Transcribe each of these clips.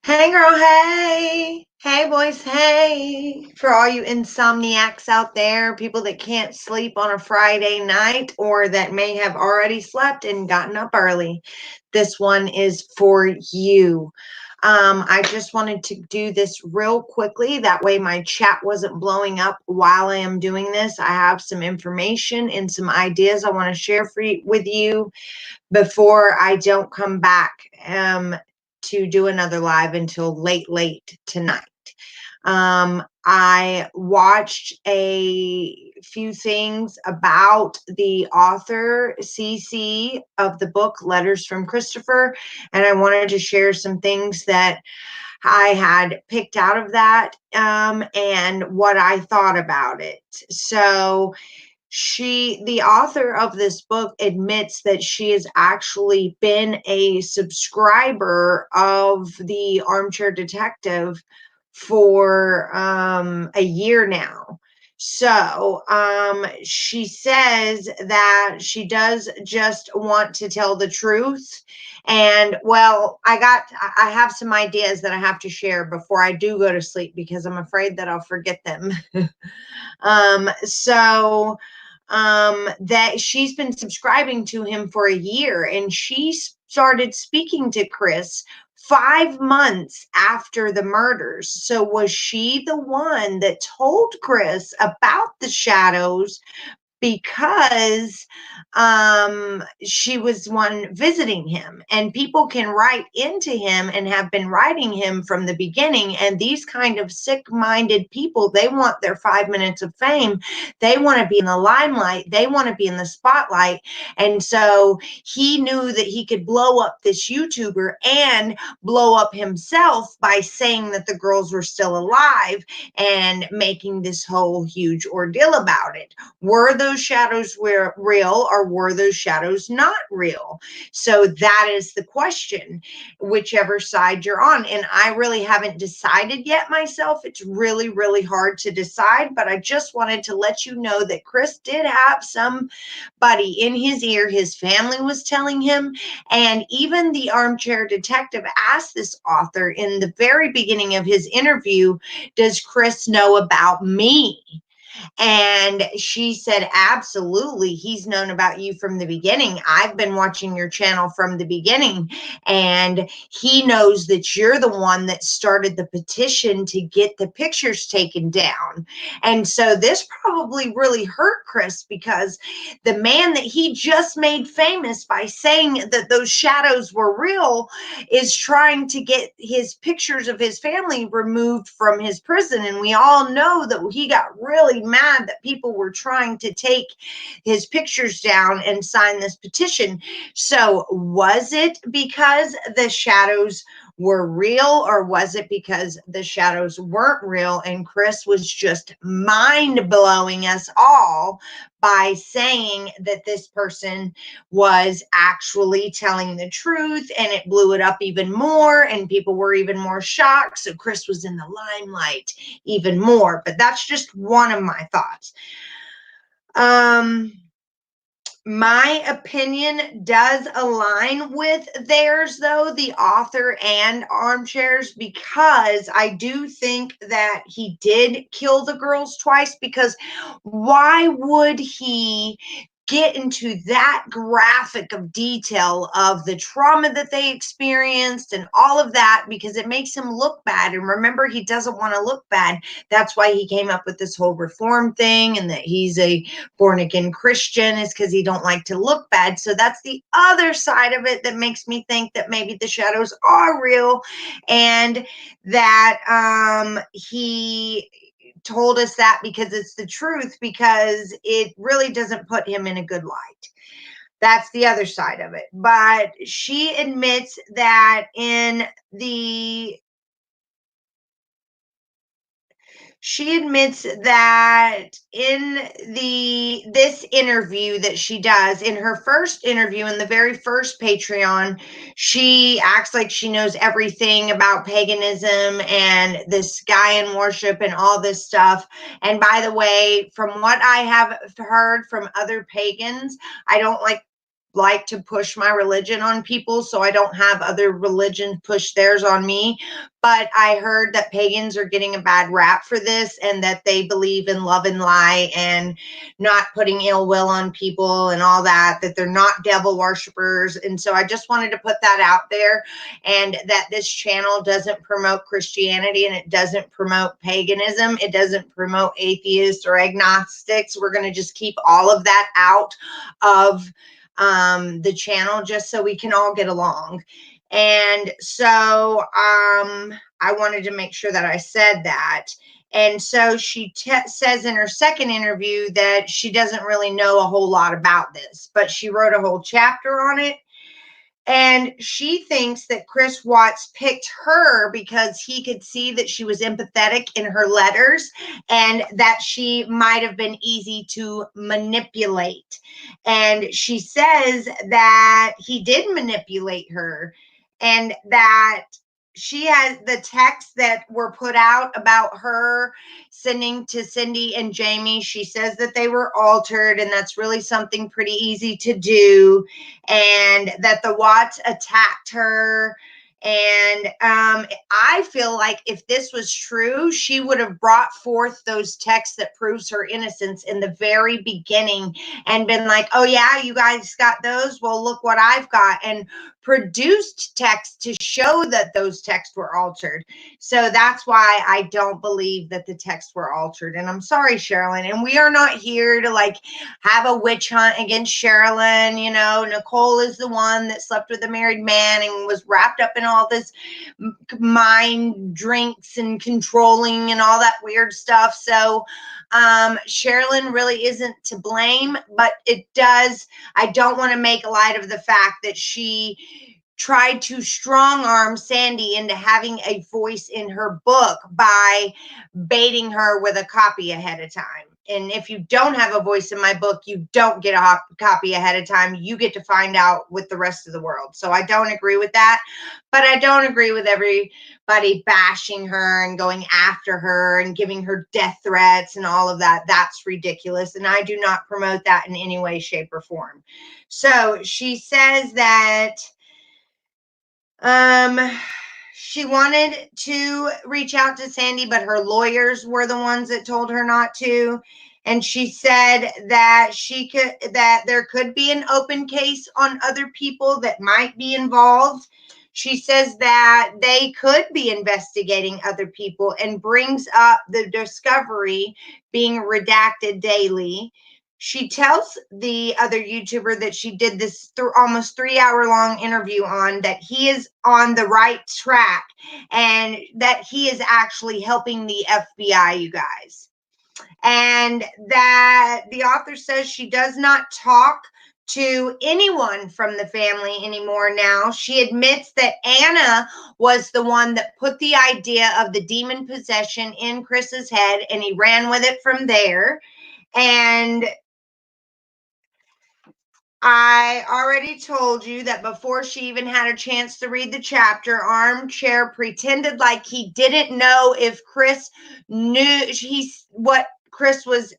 Hey girl, hey. Hey boys, hey. For all you insomniacs out there, people that can't sleep on a Friday night or that may have already slept and gotten up early, this one is for you. I just wanted to do this real quickly. That way my chat wasn't blowing up while I am doing this. I have some information and some ideas I want to share with you before I don't come back to do another live until late tonight. I watched a few things about the author CC of the book Letters from Christopher, and I wanted to share some things that I had picked out of that and what I thought about it. So, the author of this book admits that she has actually been a subscriber of the Armchair Detective for a year now. So she says that she does just want to tell the truth. And well, I have some ideas that I have to share before I do go to sleep because I'm afraid that I'll forget them. So that she's been subscribing to him for a year, and she started speaking to Chris 5 months after the murders. So was she the one that told Chris about the shadows because she was one visiting him, and people can write into him and have been writing him from the beginning. And these kind of sick-minded people, they want their 5 minutes of fame. They want to be in the limelight. They want to be in the spotlight. And so he knew that he could blow up this YouTuber and blow up himself by saying that the girls were still alive and making this whole huge ordeal about it. Were those shadows real, or were those shadows not real? So that is the question, whichever side you're on. And I really haven't decided yet myself. It's really, really hard to decide, but I just wanted to let you know that Chris did have somebody in his ear. His family was telling him. And even the Armchair Detective asked this author in the very beginning of his interview, does Chris know about me? And she said, absolutely. He's known about you from the beginning. I've been watching your channel from the beginning. And he knows that you're the one that started the petition to get the pictures taken down. And so this probably really hurt Chris, because the man that he just made famous by saying that those shadows were real is trying to get his pictures of his family removed from his prison. And we all know that he got really mad that people were trying to take his pictures down and sign this petition. So was it because the shadows were real, or was it because the shadows weren't real and Chris was just mind blowing us all by saying that this person was actually telling the truth? And it blew it up even more, and people were even more shocked. So Chris was in the limelight even more. But that's just one of my thoughts. My opinion does align with theirs, though, the author and Armchair's, because I do think that he did kill the girls twice. Because why would he get into that graphic of detail of the trauma that they experienced and all of that? Because it makes him look bad. And remember, he doesn't want to look bad. That's why he came up with this whole reform thing, and that he's a born again Christian, is because he don't like to look bad. So that's the other side of it that makes me think that maybe the shadows are real, and that he told us that because it's the truth, because it really doesn't put him in a good light. That's the other side of it. But she admits that in this interview that she does, in her first interview, in the very first Patreon, she acts like she knows everything about paganism and this guy in worship and all this stuff. And by the way, from what I have heard from other pagans, I don't like like to push my religion on people, so I don't have other religions push theirs on me. But I heard that pagans are getting a bad rap for this, and that they believe in love and light and not putting ill will on people and all that, that they're not devil worshipers. And so I just wanted to put that out there, and that this channel doesn't promote Christianity, and it doesn't promote paganism. It doesn't promote atheists or agnostics. We're going to just keep all of that out of the channel, just so we can all get along. And so I wanted to make sure that I said that. And so she says in her second interview that she doesn't really know a whole lot about this, but she wrote a whole chapter on it. And she thinks that Chris Watts picked her because he could see that she was empathetic in her letters, and that she might have been easy to manipulate. And she says that he did manipulate her, and that she has the texts that were put out about her sending to Cindy and Jamie. She says that they were altered, and that's really something pretty easy to do, and that the Watts attacked her. And I feel like if this was true, she would have brought forth those texts that proves her innocence in the very beginning, and been like, oh yeah, you guys got those? Well, look what I've got, and produced texts to show that those texts were altered. So that's why I don't believe that the texts were altered. And I'm sorry, Sherilyn. And we are not here to like have a witch hunt against Sherilyn. You know, Nicole is the one that slept with a married man and was wrapped up in all this mind drinks and controlling and all that weird stuff. So Sherilyn really isn't to blame, but I don't want to make light of the fact that she tried to strong arm Sandy into having a voice in her book by baiting her with a copy ahead of time. And if you don't have a voice in my book, you don't get a copy ahead of time. You get to find out with the rest of the world. So I don't agree with that. But I don't agree with everybody bashing her and going after her and giving her death threats and all of that. That's ridiculous. And I do not promote that in any way, shape, or form. So she says that she wanted to reach out to Sandy, but her lawyers were the ones that told her not to. And she said that that there could be an open case on other people that might be involved. She says that they could be investigating other people, and brings up the Discovery being redacted daily. She tells the other YouTuber that she did this almost 3 hour long interview on that he is on the right track, and that he is actually helping the FBI, you guys. And that the author says she does not talk to anyone from the family anymore now. She admits that Anna was the one that put the idea of the demon possession in Chris's head, and he ran with it from there. And I already told you that before she even had a chance to read the chapter, Armchair pretended like he didn't know if Chris knew what Chris was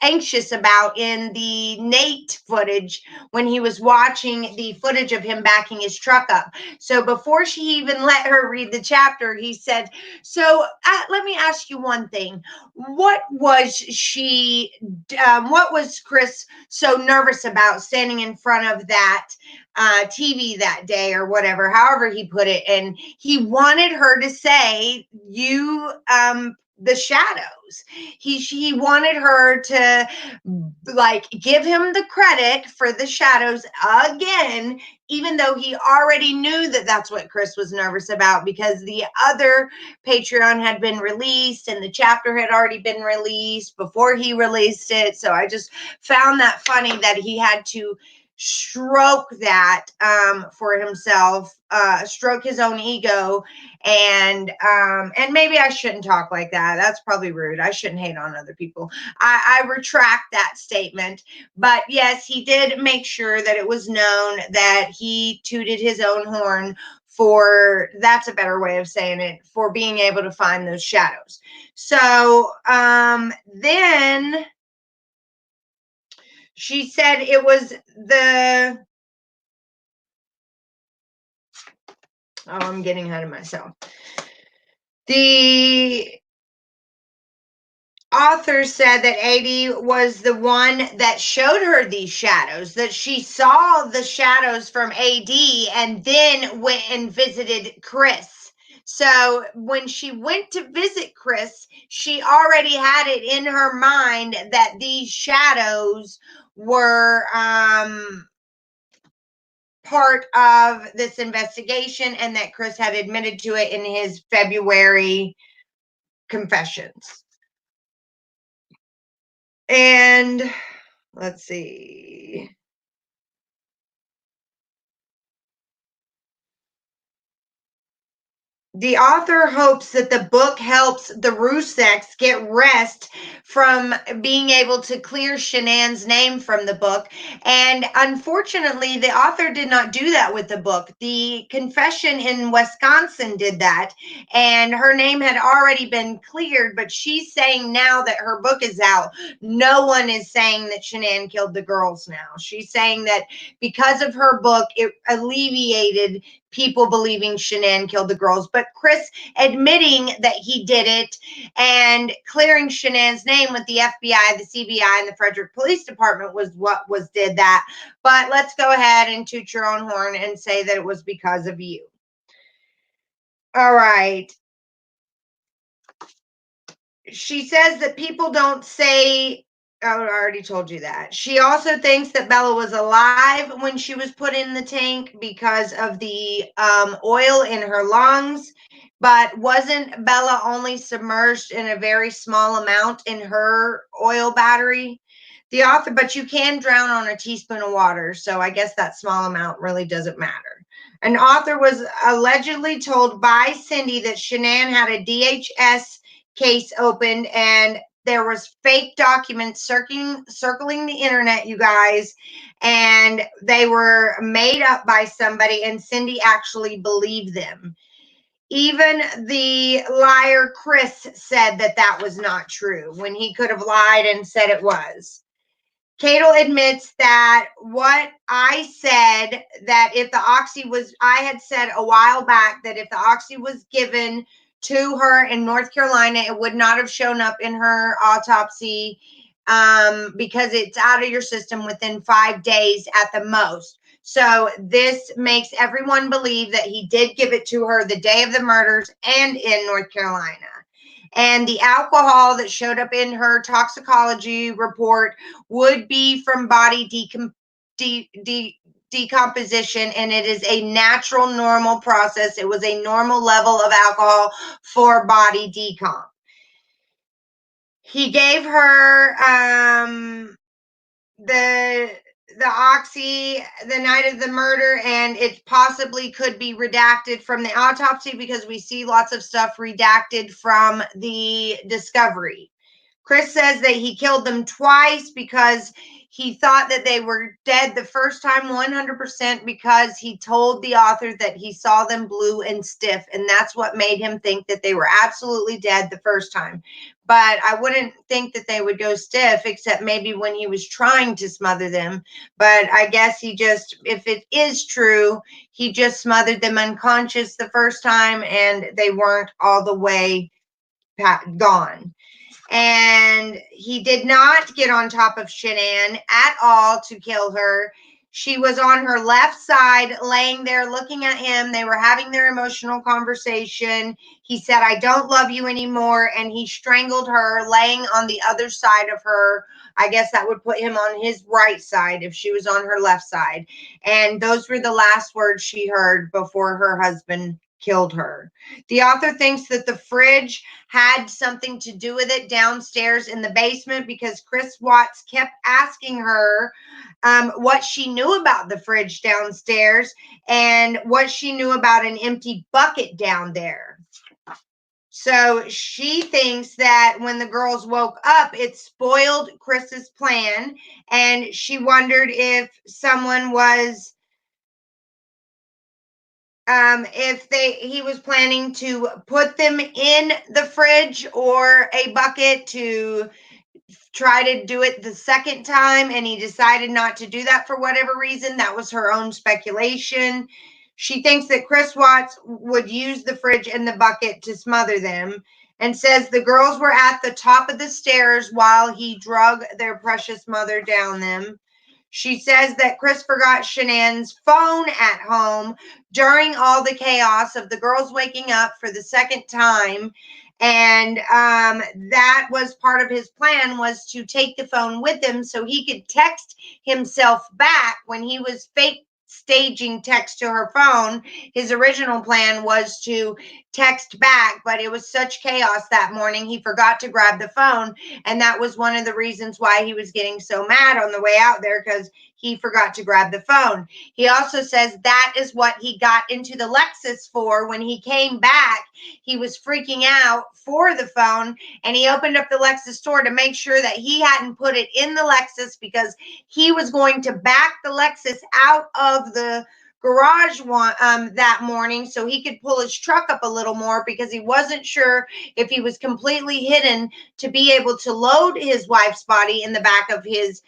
anxious about in the Nate footage when he was watching the footage of him backing his truck up. So before she even let her read the chapter, he said, so let me ask you one thing. What was Chris so nervous about standing in front of that TV that day, or whatever, however he put it? And he wanted her to say, the shadows. He wanted her to like give him the credit for the shadows again, even though he already knew that that's what Chris was nervous about, because the other Patreon had been released and the chapter had already been released before he released it. So I just found that funny that he had to stroke that for himself, stroke his own ego. And maybe I shouldn't talk like that. That's probably rude. I shouldn't hate on other people. I retract that statement. But yes, he did make sure that it was known that he tooted his own horn for, that's a better way of saying it, for being able to find those shadows. So then she said it was Oh, I'm getting ahead of myself. The author said that AD was the one that showed her these shadows, that she saw the shadows from AD and then went and visited Chris. So when she went to visit Chris, she already had it in her mind that these shadows were part of this investigation and that Chris had admitted to it in his February confessions. And let's see. The author hopes that the book helps the Ruseks get rest from being able to clear Shanann's name from the book. And unfortunately, the author did not do that with the book. The confession in Wisconsin did that, and her name had already been cleared. But she's saying now that her book is out, no one is saying that Shanann killed the girls now. She's saying that because of her book, it alleviated people believing Shanann killed the girls, but Chris admitting that he did it and clearing Shanann's name with the FBI, the CBI, and the Frederick Police Department was what did that. But let's go ahead and toot your own horn and say that it was because of you. All right. She says that people don't say, oh, I already told you that. She also thinks that Bella was alive when she was put in the tank because of the oil in her lungs. But wasn't Bella only submerged in a very small amount in her oil battery? The author, but you can drown on a teaspoon of water. So I guess that small amount really doesn't matter. An author was allegedly told by Cindy that Shanann had a DHS case opened and there was fake documents circling the internet, you guys, and they were made up by somebody, and Cindy actually believed them. Even the liar Chris said that that was not true when he could have lied and said it was. Cato admits that what I said, that if the oxy was, I had said a while back that if the oxy was given to her in North Carolina, it would not have shown up in her autopsy because it's out of your system within 5 days at the most. So this makes everyone believe that he did give it to her the day of the murders and in North Carolina. And the alcohol that showed up in her toxicology report would be from body decomposition, and it is a natural, normal process. It was a normal level of alcohol for body decomp. He gave her the oxy the night of the murder, and it possibly could be redacted from the autopsy because we see lots of stuff redacted from the discovery. Chris says that he killed them twice because he thought that they were dead the first time 100% because he told the author that he saw them blue and stiff, and that's what made him think that they were absolutely dead the first time. But I wouldn't think that they would go stiff except maybe when he was trying to smother them. But I guess he just, if it is true, he just smothered them unconscious the first time and they weren't all the way gone. And he did not get on top of Shanann at all to kill her. She was on her left side, laying there looking at him. They were having their emotional conversation. He said, I don't love you anymore. And he strangled her, laying on the other side of her. I guess that would put him on his right side if she was on her left side. And those were the last words she heard before her husband killed her. The author thinks that the fridge had something to do with it downstairs in the basement because Chris Watts kept asking her what she knew about the fridge downstairs and what she knew about an empty bucket down there. So she thinks that when the girls woke up, it spoiled Chris's plan, and she wondered if someone was if he was planning to put them in the fridge or a bucket to try to do it the second time, and he decided not to do that for whatever reason. That was her own speculation. She thinks that Chris Watts would use the fridge and the bucket to smother them, and says the girls were at the top of the stairs while he drug their precious mother down them. She says that Chris forgot Shanann's phone at home during all the chaos of the girls waking up for the second time. And that was part of his plan, was to take the phone with him so he could text himself back when he was fake staging text to her phone. His original plan was to text back, but it was such chaos that morning he forgot to grab the phone, and that was one of the reasons why he was getting so mad on the way out there, because he forgot to grab the phone. He also says that is what he got into the Lexus for. When he came back, he was freaking out for the phone, and he opened up the Lexus door to make sure that he hadn't put it in the Lexus, because he was going to back the Lexus out of the garage that morning so he could pull his truck up a little more, because he wasn't sure if he was completely hidden to be able to load his wife's body in the back of his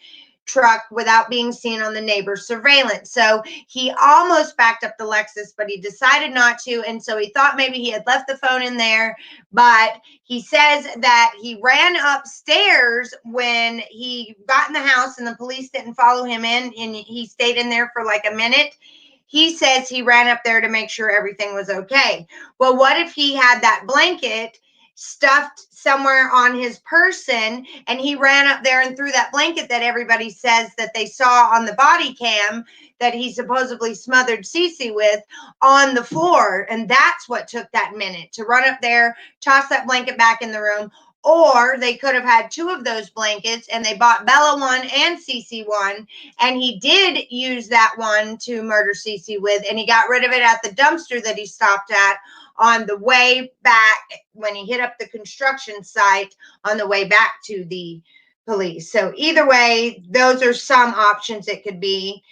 truck without being seen on the neighbor's surveillance. So he almost backed up the Lexus, but he decided not to. And so he thought maybe he had left the phone in there. But he says that he ran upstairs when he got in the house and the police didn't follow him in, and he stayed in there for like a minute. He says he ran up there to make sure everything was okay. Well, what if he had that blanket stuffed somewhere on his person, and he ran up there and threw that blanket that everybody says that they saw on the body cam that he supposedly smothered Cece with on the floor? And that's what took that minute to run up there, toss that blanket back in the room. Or they could have had two of those blankets, and they bought Bella one and Cece one, and he did use that one to murder Cece with, and he got rid of it at the dumpster that he stopped at on the way back when he hit up the construction site on the way back to the police. So either way, those are some options it could be.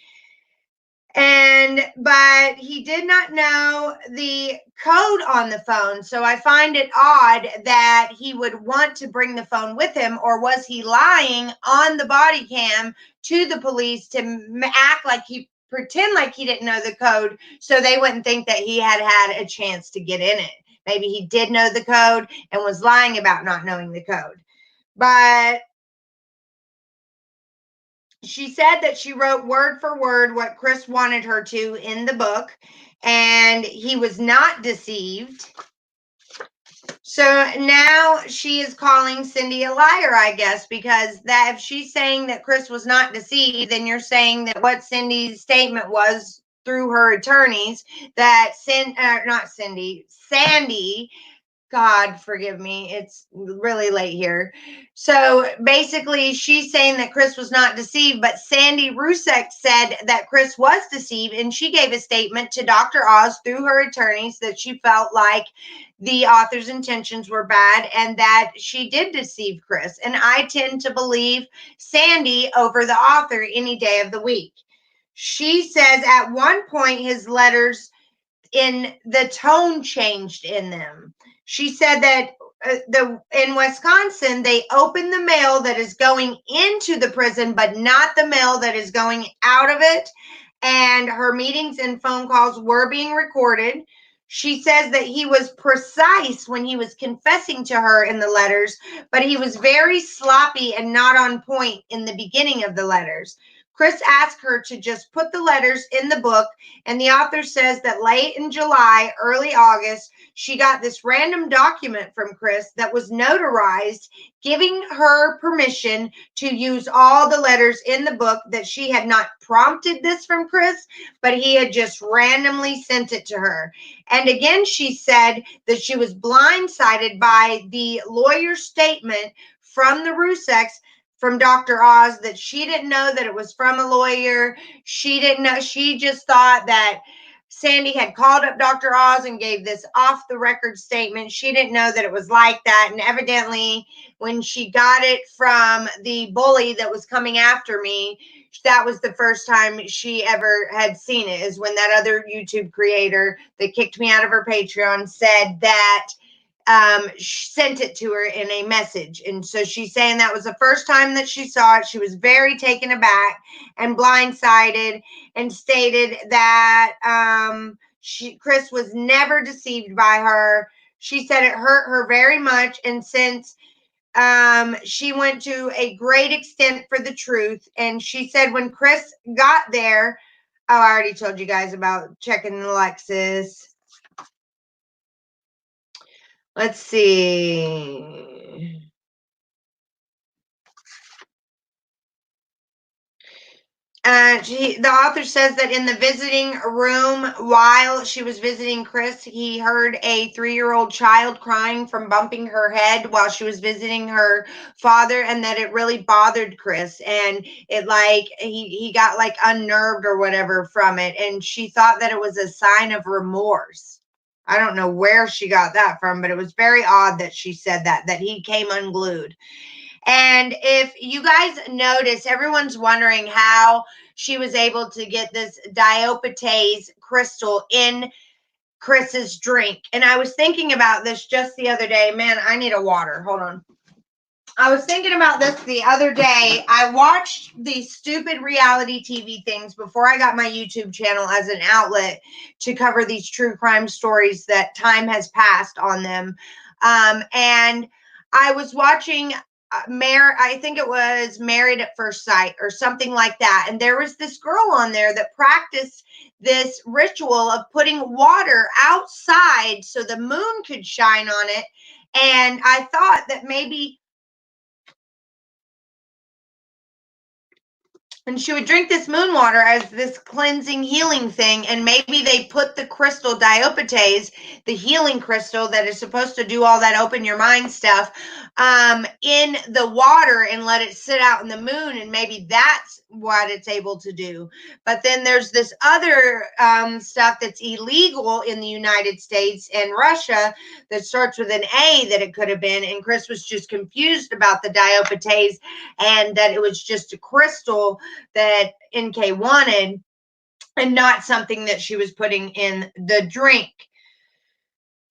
But he did not know the code on the phone. So I find it odd that he would want to bring the phone with him. Or was he lying on the body cam to the police to act like pretend like he didn't know the code so they wouldn't think that he had a chance to get in it? Maybe he did know the code and was lying about not knowing the code. But she said that she wrote word for word what Chris wanted her to in the book, and he was not deceived. So now she is calling Cindy a liar, I guess, because that if she's saying that Chris was not deceived, then you're saying that what Cindy's statement was through her attorneys, that Sandy, God forgive me, it's really late here. So basically, she's saying that Chris was not deceived, but Sandy Rusek said that Chris was deceived, and she gave a statement to Dr. Oz through her attorneys that she felt like the author's intentions were bad and that she did deceive Chris. And I tend to believe Sandy over the author any day of the week. She says at one point his letters, in the tone changed in them. She said that in Wisconsin, they open the mail that is going into the prison, but not the mail that is going out of it. And her meetings and phone calls were being recorded. She says that he was precise when he was confessing to her in the letters, but he was very sloppy and not on point in the beginning of the letters. Chris asked her to just put the letters in the book, and the author says that late in July, early August, she got this random document from Chris that was notarized, giving her permission to use all the letters in the book, that she had not prompted this from Chris, but he had just randomly sent it to her. And again, she said that she was blindsided by the lawyer's statement from the Ruseks, from Dr. Oz, that she didn't know that it was from a lawyer. She didn't know. She just thought that Sandy had called up Dr. Oz and gave this off the record statement. She didn't know that it was like that. And evidently, when she got it from the bully that was coming after me, that was the first time she ever had seen it, is when that other YouTube creator that kicked me out of her Patreon said that sent it to her in a message. And so she's saying that was the first time that she saw it. She was very taken aback and blindsided, and stated that Chris was never deceived by her. She said it hurt her very much. And since she went to a great extent for the truth. And she said when Chris got there, oh, I already told you guys about checking the Lexus. Let's see. The author says that in the visiting room while she was visiting Chris, he heard a 3-year-old child crying from bumping her head while she was visiting her father, and that it really bothered Chris, and it like he got like unnerved or whatever from it, and she thought that it was a sign of remorse. I don't know where she got that from, but it was very odd that she said that he came unglued. And if you guys notice, everyone's wondering how she was able to get this diopatase crystal in Chris's drink. And I was thinking about this just the other day. Man, I need a water. Hold on. I was thinking about this the other day. I watched these stupid reality TV things before I got my YouTube channel as an outlet to cover these true crime stories that time has passed on them. And I was watching I think it was Married at First Sight or something like that. And there was this girl on there that practiced this ritual of putting water outside so the moon could shine on it. And I thought that maybe, and she would drink this moon water as this cleansing healing thing, and maybe they put the crystal diopatase, the healing crystal that is supposed to do all that open your mind stuff, in the water and let it sit out in the moon, and maybe that's what it's able to do. But then there's this other stuff that's illegal in the United States and Russia that starts with an A that it could have been, and Chris was just confused about the diopatase and that it was just a crystal that NK wanted and not something that she was putting in the drink.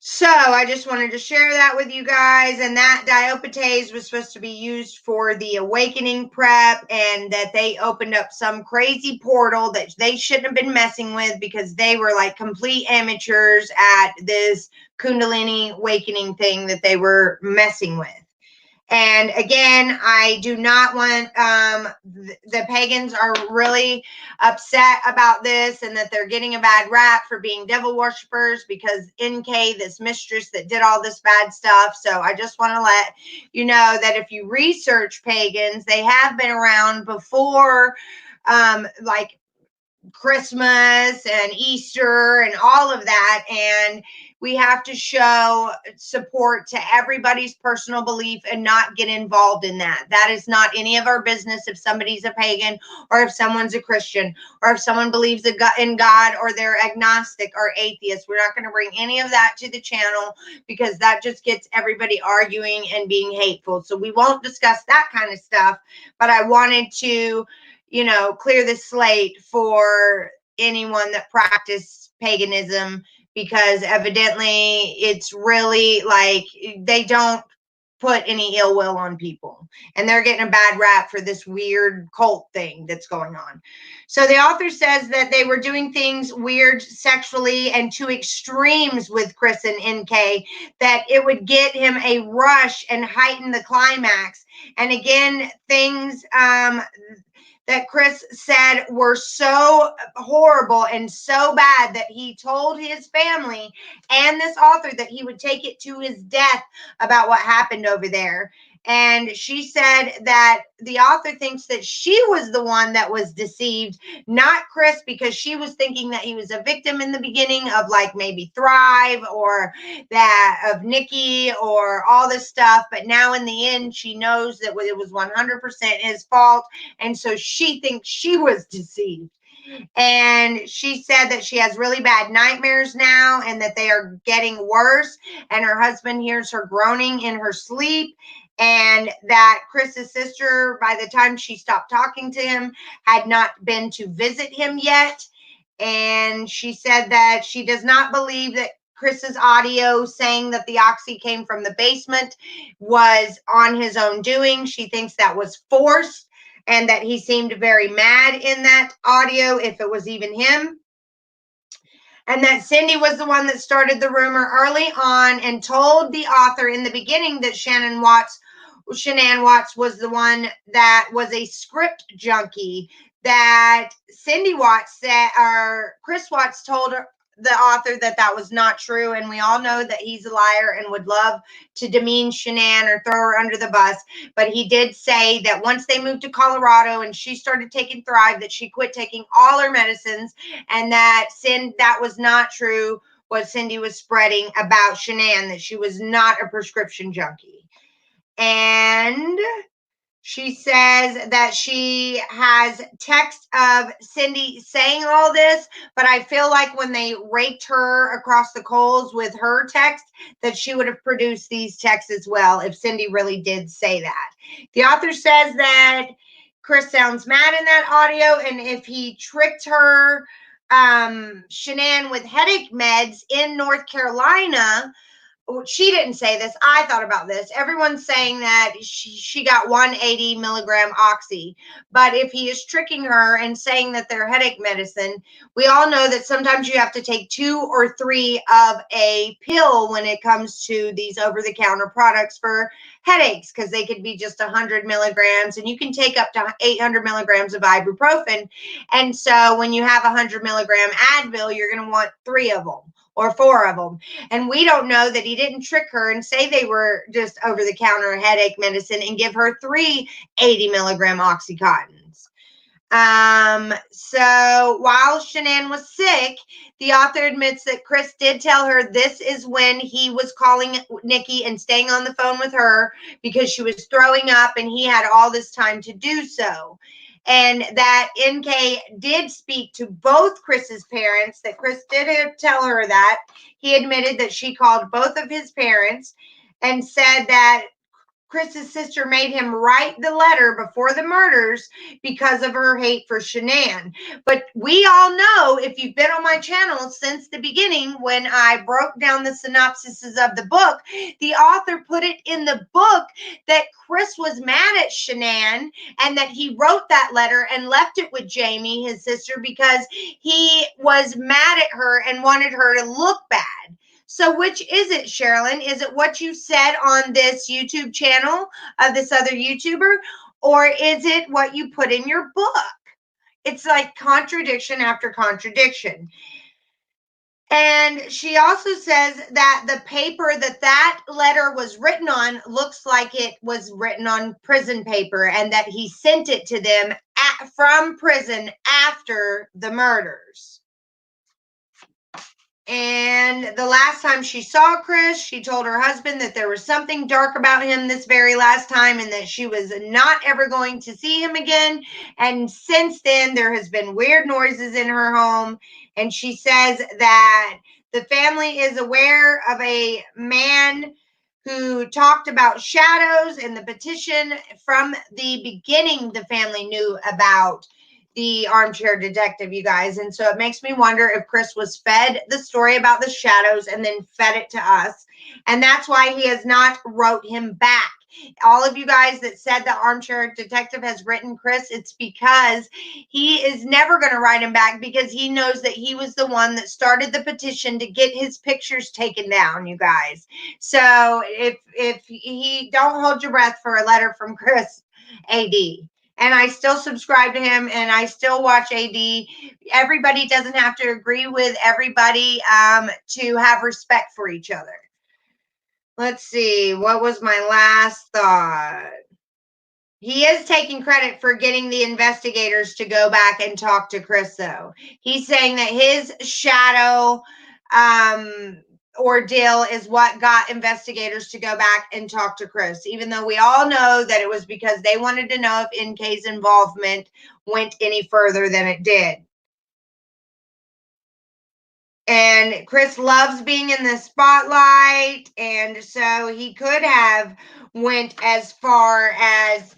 So I just wanted to share that with you guys. And that diopatase was supposed to be used for the awakening prep, and that they opened up some crazy portal that they shouldn't have been messing with because they were like complete amateurs at this Kundalini awakening thing that they were messing with. And again, I do not want, the pagans are really upset about this and that they're getting a bad rap for being devil worshippers because NK, this mistress that did all this bad stuff. So I just want to let you know that if you research pagans, they have been around before, like Christmas and Easter and all of that. And we have to show support to everybody's personal belief and not get involved in that. That is not any of our business if somebody's a pagan or if someone's a Christian or if someone believes in God or they're agnostic or atheist. We're not going to bring any of that to the channel because that just gets everybody arguing and being hateful. So we won't discuss that kind of stuff. But I wanted to, clear the slate for anyone that practiced paganism, because evidently it's really like they don't put any ill will on people, and they're getting a bad rap for this weird cult thing that's going on. So the author says that they were doing things weird sexually and to extremes with Chris and NK, that it would get him a rush and heighten the climax. And again, things that Chris said were so horrible and so bad that he told his family and this author that he would take it to his death about what happened over there. And she said that the author thinks that she was the one that was deceived, not Chris, because she was thinking that he was a victim in the beginning of like maybe Thrive or that of Nikki or all this stuff. But now in the end, she knows that it was 100% his fault. And so she thinks she was deceived. And she said that she has really bad nightmares now and that they are getting worse. And her husband hears her groaning in her sleep. And that Chris's sister, by the time she stopped talking to him, had not been to visit him yet. And she said that she does not believe that Chris's audio saying that the oxy came from the basement was on his own doing. She thinks that was forced and that he seemed very mad in that audio, if it was even him. And that Cindy was the one that started the rumor early on and told the author in the beginning that Shanann Watts was the one that was a script junkie, that Cindy Watts said, or Chris Watts told her, the author, that that was not true. And we all know that he's a liar and would love to demean Shanann or throw her under the bus. But he did say that once they moved to Colorado and she started taking Thrive, that she quit taking all her medicines, and that that was not true, what Cindy was spreading about Shanann, that she was not a prescription junkie. And she says that she has text of Cindy saying all this, but I feel like when they raked her across the coals with her text, that she would have produced these texts as well if Cindy really did say that. The author says that Chris sounds mad in that audio, and if he tricked her, Shanann, with headache meds in North Carolina. She didn't say this. I thought about this. Everyone's saying that she got 180 milligram oxy. But if he is tricking her and saying that they're headache medicine, we all know that sometimes you have to take 2 or 3 of a pill when it comes to these over-the-counter products for headaches, because they could be just 100 milligrams, and you can take up to 800 milligrams of ibuprofen. And so when you have 100 milligram Advil, you're going to want 3 of them or 4 of them. And we don't know that he didn't trick her and say they were just over-the-counter headache medicine and give her 3 80 milligram Oxycontins. So while Shanann was sick, the author admits that Chris did tell her this is when he was calling Nikki and staying on the phone with her because she was throwing up, and he had all this time to do so. And that NK did speak to both Chris's parents, that Chris did tell her that. He admitted that she called both of his parents and said that Chris's sister made him write the letter before the murders because of her hate for Shanann. But we all know, if you've been on my channel since the beginning, when I broke down the synopsises of the book, the author put it in the book that Chris was mad at Shanann and that he wrote that letter and left it with Jamie, his sister, because he was mad at her and wanted her to look bad. So which is it, Sherilyn? Is it what you said on this YouTube channel of this other YouTuber, or is it what you put in your book? It's like contradiction after contradiction. And she also says that the paper that letter was written on looks like it was written on prison paper, and that he sent it to them from prison after the murders. And the last time she saw Chris, she told her husband that there was something dark about him this very last time, and that she was not ever going to see him again. And since then, there has been weird noises in her home. And she says that the family is aware of a man who talked about shadows, and the petition from the beginning, the family knew about the armchair detective, you guys. And so it makes me wonder if Chris was fed the story about the shadows and then fed it to us. And that's why he has not wrote him back. All of you guys that said the armchair detective has written Chris, it's because he is never going to write him back, because he knows that he was the one that started the petition to get his pictures taken down, you guys. So if he, don't hold your breath for a letter from Chris AD. And I still subscribe to him, and I still watch AD. Everybody doesn't have to agree with everybody to have respect for each other. Let's see. What was my last thought? He is taking credit for getting the investigators to go back and talk to Chris, though. He's saying that his shadow ordeal is what got investigators to go back and talk to Chris, even though we all know that it was because they wanted to know if NK's involvement went any further than it did. And Chris loves being in the spotlight, and so he could have went as far as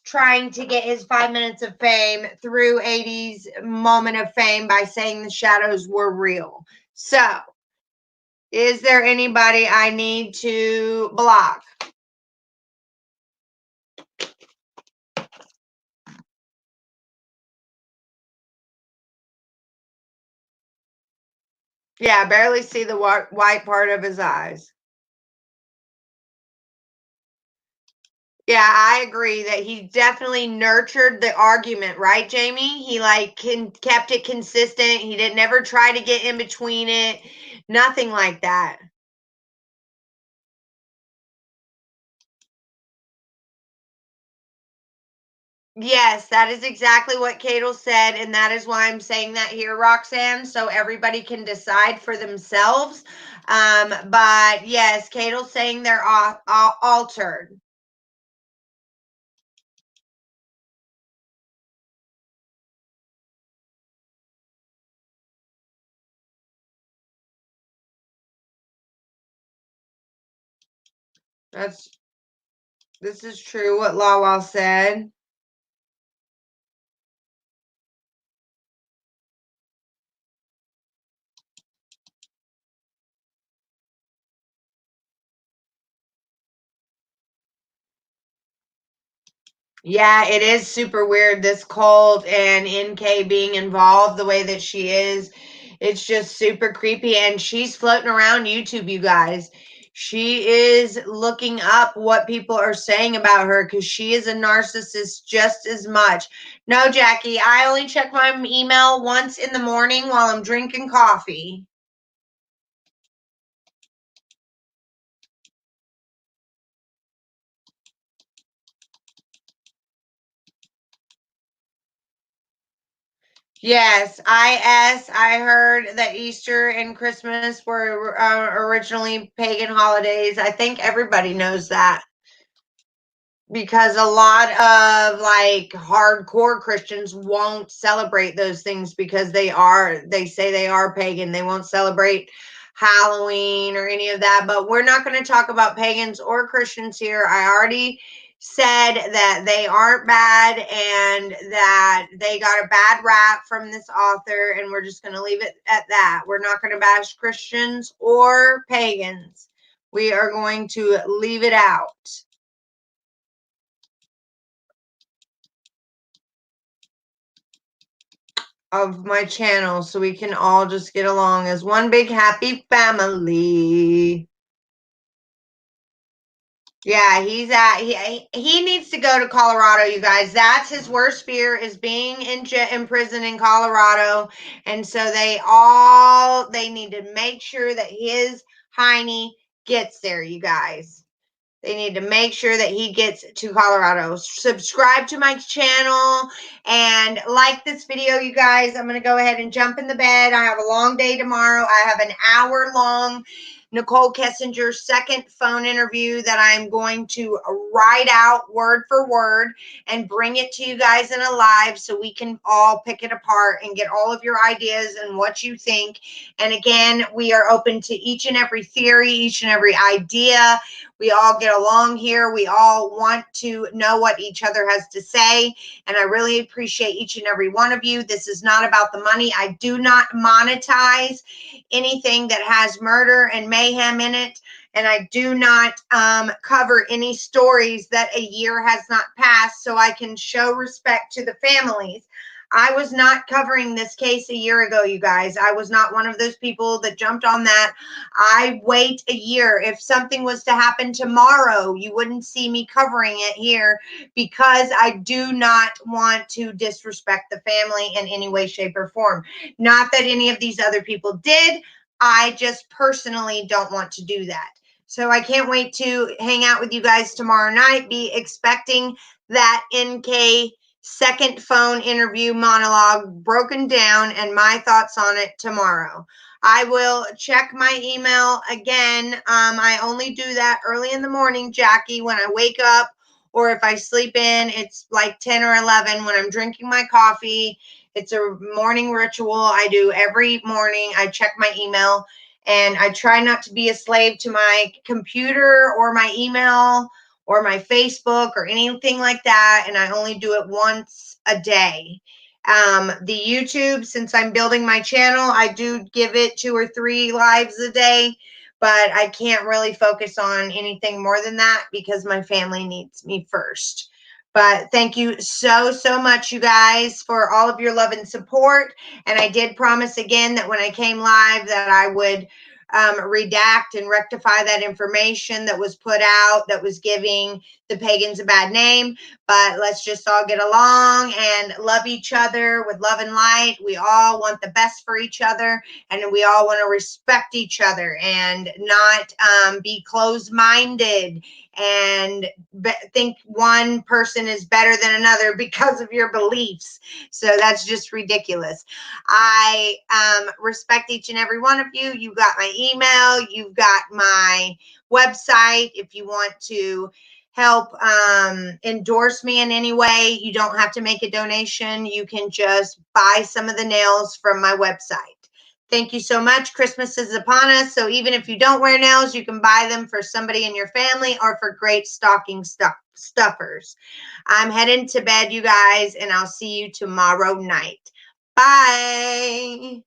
trying to get his 5 minutes of fame through 80's moment of fame by saying the shadows were real. So, is there anybody I need to block? Yeah, I barely see the white part of his eyes. Yeah, I agree that he definitely nurtured the argument, right, Jamie? He like kept it consistent. He didn't ever try to get in between it. Nothing like that. Yes, that is exactly what Cato said, and that is why I'm saying that here, Roxanne, so everybody can decide for themselves. But yes, Cato's saying they're altered. That's this is true what Lawa said. Yeah, it is super weird, this cult and NK being involved the way that she is. It's just super creepy. And she's floating around YouTube, you guys. She is looking up what people are saying about her because she is a narcissist just as much. No, Jackie, I only check my email once in the morning while I'm drinking coffee. Yes, I heard that Easter and Christmas were originally pagan holidays. I think everybody knows that because a lot of like hardcore Christians won't celebrate those things because they say they are pagan. They won't celebrate Halloween or any of that. But we're not going to talk about pagans or Christians here. I already said that they aren't bad and that they got a bad rap from this author, and we're just going to leave it at that. We're not going to bash Christians or pagans. We are going to leave it out of my channel so we can all just get along as one big happy family. Yeah, he needs to go to Colorado, you guys. That's his worst fear is being in prison in Colorado. And so they need to make sure that his hiney gets there, you guys. They need to make sure that he gets to Colorado. Subscribe to my channel and like this video, you guys. I'm going to go ahead and jump in the bed. I have a long day tomorrow. I have an hour-long Nicole Kessinger's second phone interview that I'm going to write out word for word and bring it to you guys in a live so we can all pick it apart and get all of your ideas and what you think. And again, we are open to each and every theory, each and every idea. We all get along here. We all want to know what each other has to say. And I really appreciate each and every one of you. This is not about the money. I do not monetize anything that has murder and mayhem in it. And I do not cover any stories that a year has not passed so I can show respect to the families. I was not covering this case a year ago, you guys. I was not one of those people that jumped on that. I wait a year. If something was to happen tomorrow, you wouldn't see me covering it here because I do not want to disrespect the family in any way, shape, or form. Not that any of these other people did. I just personally don't want to do that. So I can't wait to hang out with you guys tomorrow night. Be expecting that NK second phone interview monologue broken down and my thoughts on it tomorrow. I will check my email again. I only do that early in the morning, Jackie, when I wake up, or if I sleep in, it's like 10 or 11 when I'm drinking my coffee. It's a morning ritual I do every morning. I check my email and I try not to be a slave to my computer or my email or my Facebook or anything like that. And I only do it once a day. The YouTube, since I'm building my channel, I do give it 2 or 3 lives a day, but I can't really focus on anything more than that because my family needs me first. But thank you so, so much, you guys, for all of your love and support. And I did promise again that when I came live that I would redact and rectify that information that was put out that was giving the pagans a bad name. But let's just all get along and love each other with love and light. We all want the best for each other, and we all want to respect each other and not be closed-minded and think one person is better than another because of your beliefs. So that's just ridiculous. I respect each and every one of you. You got my email, you've got my website. If you want to help endorse me in any way, you don't have to make a donation. You can just buy some of the nails from my website. Thank you so much. Christmas is upon us. So even if you don't wear nails, you can buy them for somebody in your family or for great stocking stuffers. I'm heading to bed, you guys, and I'll see you tomorrow night. Bye.